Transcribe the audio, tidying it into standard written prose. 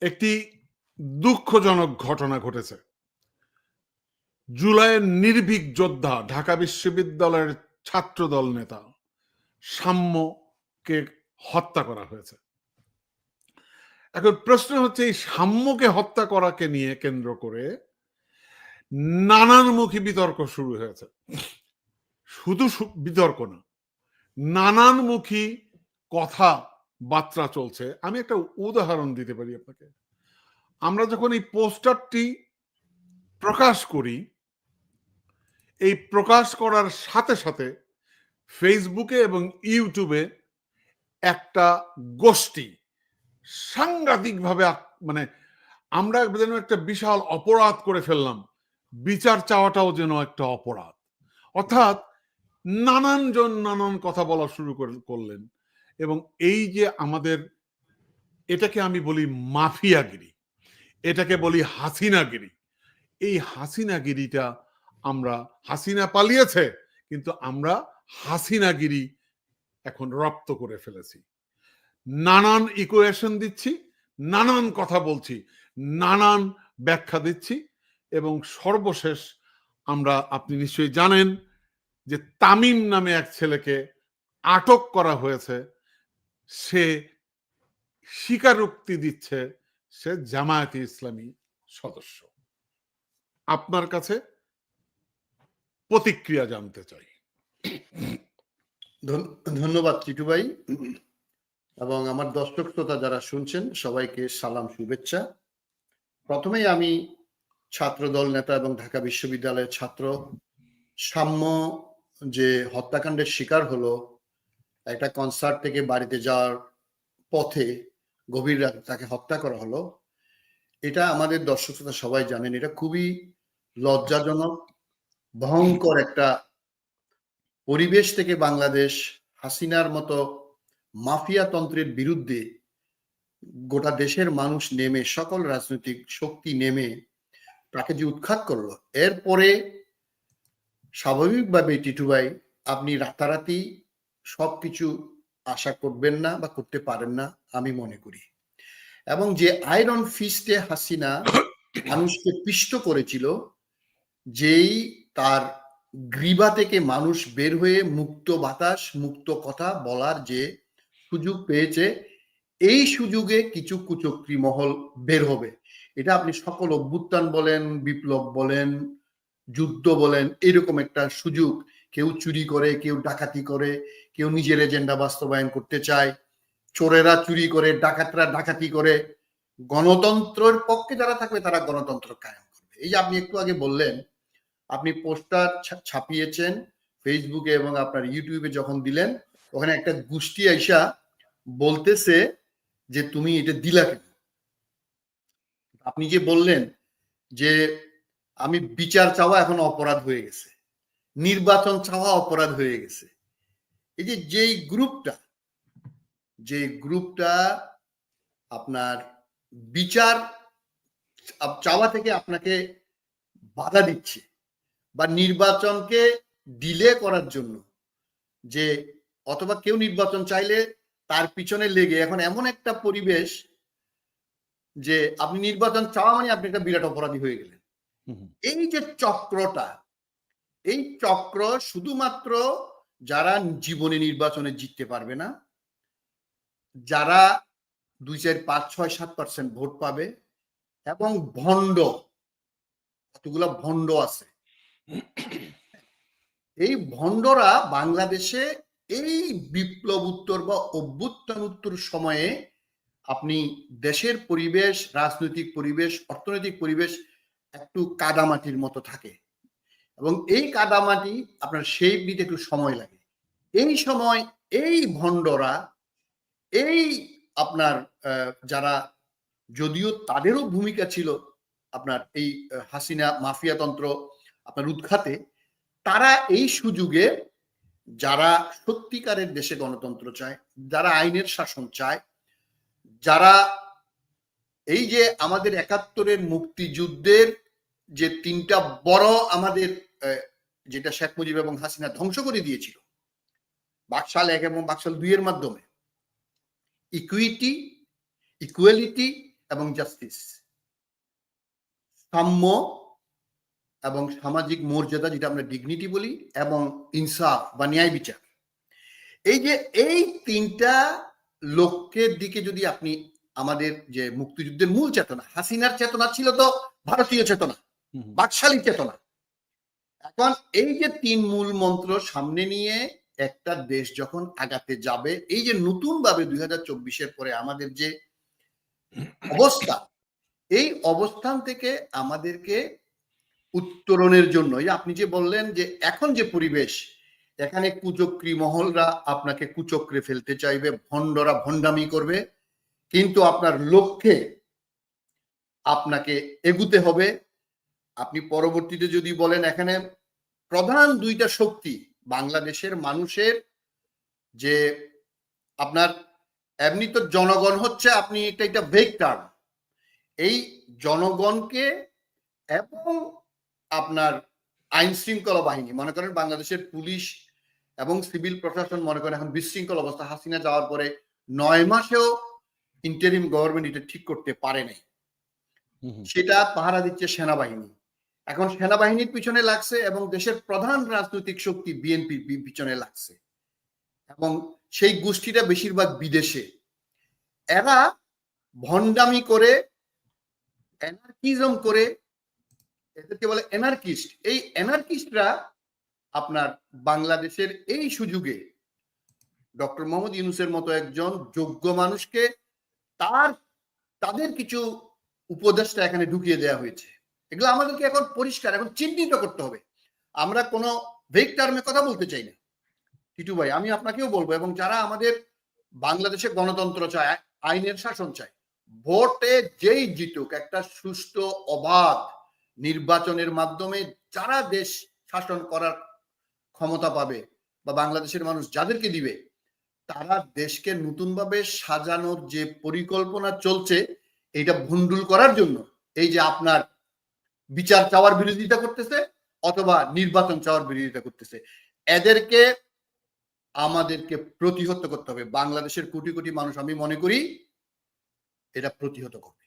একটি দুঃখজনক ঘটনা ঘটেছে। জুলাইয়ের নির্ভীক যোদ্ধা ঢাকা বিশ্ববিদ্যালয়ের ছাত্রদল নেতা সাম্যকে হত্যা করা হয়েছে। এখন প্রশ্ন হচ্ছে, এই সাম্যকে হত্যা করাকে নিয়ে কেন্দ্র করে নানানমুখী বিতর্ক শুরু হয়েছে। শুধু বিতর্ক না, নানানমুখী কথাবার্তা চলছে। আমি একটা উদাহরণ দিতে পারি আপনাকে। আমরা যখন এই পোস্টারটি প্রকাশ করি, এই প্রকাশ করার সাথে সাথে ফেসবুকে এবং ইউটিউবে একটা গোষ্ঠী সাংঘাতিকভাবে মানে আমরা যেন একটা বিশাল অপরাধ করে ফেললাম, বিচার চাওয়াটাও যেন একটা অপরাধ। অর্থাৎ নানানজন নানান কথা বলা শুরু করলেন। এবং এই যে আমাদের, এটাকে আমি বলি মাফিয়াগিরি, এটাকে বলি হাসিনাগিরি। এই হাসিনাগিরিটা আমরা, হাসিনা পালিয়েছে কিন্তু আমরা হাসিনাগিরি এখন রপ্ত করে ফেলেছি। নানান ইকুয়েশন দিচ্ছি, নানান কথা বলছি, নানান ব্যাখ্যা দিচ্ছি। এবং সর্বশেষ আমরা, আপনি নিশ্চয়ই জানেন যে তামিম নামে এক ছেলেকে আটক করা হয়েছে। সে স্বীকারোক্তি দিচ্ছে সে জামায়াতে ইসলামী সদস্য। আপনার কাছে প্রতিক্রিয়া জানতে চাই। ধন্যবাদ টিটু ভাই, এবং আমার দর্শক শ্রোতা যারা শুনছেন সবাইকে সালাম, শুভেচ্ছা। প্রথমেই আমি ছাত্রদল নেতা এবং ঢাকা বিশ্ববিদ্যালয়ের ছাত্র সাম্য যে হত্যাকাণ্ডের শিকার হলো, একটা কনসার্ট থেকে বাড়িতে যাওয়ার পথে গভীর রাতে তাকে হত্যা করা হলো, এটা আমাদের দর্শক শ্রোতা সবাই জানেন। এটা খুবই লজ্জাজনক, ভয়ঙ্কর একটা পরিবেশ থেকে বাংলাদেশ হাসিনার মতো মাফিয়াতন্ত্রের বিরুদ্ধে গোটা দেশের মানুষ নেমে, সকল রাজনৈতিক শক্তি নেমে তাকে যে উৎখাত করলো, এরপরে স্বাভাবিকভাবে টিটু ভাই আপনি রাতারাতি সবকিছু আশা করবেন না বা করতে পারেন না আমি মনে করি। এবং যে আয়রন ফিস্টে হাসিনা মানুষকে পিষ্ট করেছিল, যেই তার গ্রীবা থেকে মানুষ বের হয়ে মুক্ত বাতাস, মুক্ত কথা বলার যে সুযোগ পেয়েছে, এই সুযোগে কিছু কুচক্রী মহল বের হবে। এটা আপনি সকল অভ্যুত্থান বলেন, বিপ্লব বলেন, যুদ্ধ বলেন, এরকম একটা সুযোগ। কেউ চুরি করে, কেউ ডাকাতি করে, কেউ নিজের এজেন্ডা বাস্তবায়ন করতে চায়, চোরেরা চুরি করে, ডাকাতরা ডাকাতি করে। গণতন্ত্রের পক্ষে যারা থাকবে তারা গণতন্ত্র কায়েম করবে। এই যে আপনি একটু আগে বললেন, আপনি পোস্টার ছাপিয়েছেন ফেসবুকে এবং আপনার ইউটিউবে যখন দিলেন, ওখানে একটা গোষ্ঠী আইসা বলতেছে যে তুমি এটা দিলা কেন। আপনি যে বললেন যে আমি বিচার চাওয়া এখন অপরাধ হয়ে গেছে, নির্বাচন চাওয়া অপরাধ হয়ে গেছে। এই যে যে গ্রুপটা আপনার বিচার চাওয়া থেকে আপনাকে বাধা দিচ্ছে বা নির্বাচনকে ডিলে করার জন্য, যে অথবা কেউ নির্বাচন চাইলে তার পিছনে লেগে, এখন এমন একটা পরিবেশ যে আপনি নির্বাচন চাওয়া মানে আপনি একটা বিরাট অপরাধী হয়ে গেলেন। এই যে চক্রটা, এই চক্র শুধুমাত্র যারা জীবনে নির্বাচনে জিততে পারবে না, যারা 2, 4, 5, 6, 7% ভোট পাবে, এবং ভণ্ড, কতগুলো ভণ্ড আছে, এই ভণ্ডরা বাংলাদেশে এই বিপ্লব উত্তর বা অভ্যুত্থান উত্তর সময়ে আপনি দেশের পরিবেশ, রাজনৈতিক পরিবেশ, অর্থনৈতিক পরিবেশ একটু কাদামাটির মতো থাকে, এবং এই কাদামাটি আপনার শেপ দিতে একটু সময় লাগে। এই সময় এই ভণ্ডরা, এই আপনার যারা, যদিও তাদেরও ভূমিকা ছিল আপনার এই হাসিনা মাফিয়াতন্ত্র আপনার উৎখাতে, তারা এই সুযোগে, যারা সত্যিকারের দেশে গণতন্ত্র চায়, যারা আইনের শাসন চায়, যারা এই যে আমাদের 71-এর মুক্তিযুদ্ধের যে 3টা বড় আমাদের, যেটা শেখ মুজিব এবং হাসিনা ধ্বংস করে দিয়েছিল বাকশাল 1 এবং বাকশাল 2 এর মাধ্যমে, ইকুইটি, ইকুয়ালিটি এবং জাস্টিস, সাম্য এবং সামাজিক মর্যাদা, যেটা আমরা ডিগনিটি বলি, এবং ইনসাফ বা ন্যায় বিচার। এই তিনটা লক্ষ্যের দিকে যদি আপনি, আমাদের যে মুক্তিযুদ্ধের মূল চেতনা, হাসিনার চেতনা ছিল তো ভারতীয় চেতনা, বাকশালী চেতনা। এখন এই যে তিন মূল মন্ত্র সামনে নিয়ে একটা দেশ যখন আগাতে যাবে, এই যে নতুন ভাবে 2024-এর পরে আমাদের যে অবস্থা, এই অবস্থান থেকে আমাদেরকে উত্তরণের জন্য, আপনি যে বললেন যে এখন যে পরিবেশ, এখানে কুচক্রী মহলরা আপনাকে কুচক্রে ফেলতে চাইবে, ভণ্ডরা ভণ্ডামি করবে, কিন্তু আপনার লক্ষ্যে আপনাকে এগুতে হবে। আপনি পরবর্তীতে যদি বলেন, এখানে প্রধান দুইটা শক্তি বাংলাদেশের মানুষের, যে আপনার এমনি তো জনগণ হচ্ছে, আপনি এটা ভেগ টার্ম, এই জনগণকে এবং আপনার আইন শৃঙ্খলা বাহিনী, মনে করেন বাংলাদেশের পুলিশ এবং সিভিল প্রশাসন, মনে করেন এখন বিশৃঙ্খল অবস্থা, হাসিনা যাওয়ার পরে 9 মাসেও ইন্টারিম গভর্নমেন্ট এটা ঠিক করতে পারে নাই, সেটা পাহারা দিচ্ছে সেনাবাহিনী। এখন সেনাবাহিনীর পিছনে লাগছে এবং দেশের প্রধান রাজনৈতিক শক্তি বিএনপির পিছনে লাগছে, এবং সেই গোষ্ঠীটা বেশিরভাগ বিদেশে। এরা ভণ্ডামি করে, অ্যানার্কিজম করে, এদেরকে বলে অ্যানার্কিস্ট। এই অ্যানার্কিস্টরা আপনার বাংলাদেশের এই সুযোগে ডক্টর মোহাম্মদ ইউনূসের মতো একজন যোগ্য মানুষকে তাদের কিছু উপদেশটা এখানে ঢুকিয়ে দেওয়া হয়েছে। এগুলো আমাদেরকে এখন পরিষ্কার, এখন চিহ্নিত করতে হবে। আমরা কোনো ভেগ টার্মে কথা বলতে চাই না টিটু ভাই, আমি আপনাকেও বলবো, এবং যারা আমাদের বাংলাদেশে গণতন্ত্র চায়, আইনের শাসন চায়, ভোটে যেই জিতুক, একটা সুষ্ঠু অবাধ নির্বাচনের মাধ্যমে যারা দেশ শাসন করার ক্ষমতা পাবে, বা বাংলাদেশের মানুষ যাদেরকে দিবে, তারা দেশকে নতুনভাবে সাজানোর যে পরিকল্পনা চলছে, এটা ভণ্ডুল করার জন্য এই যে আপনার বিচার চাওয়ার বিরোধিতা করতেছে অথবা নির্বাচন চাওয়ার বিরোধিতা করতেছে, এদেরকে আমাদেরকে প্রতিহত করতে হবে। বাংলাদেশের কোটি কোটি মানুষ, আমি মনে করি, এটা প্রতিহত করবে।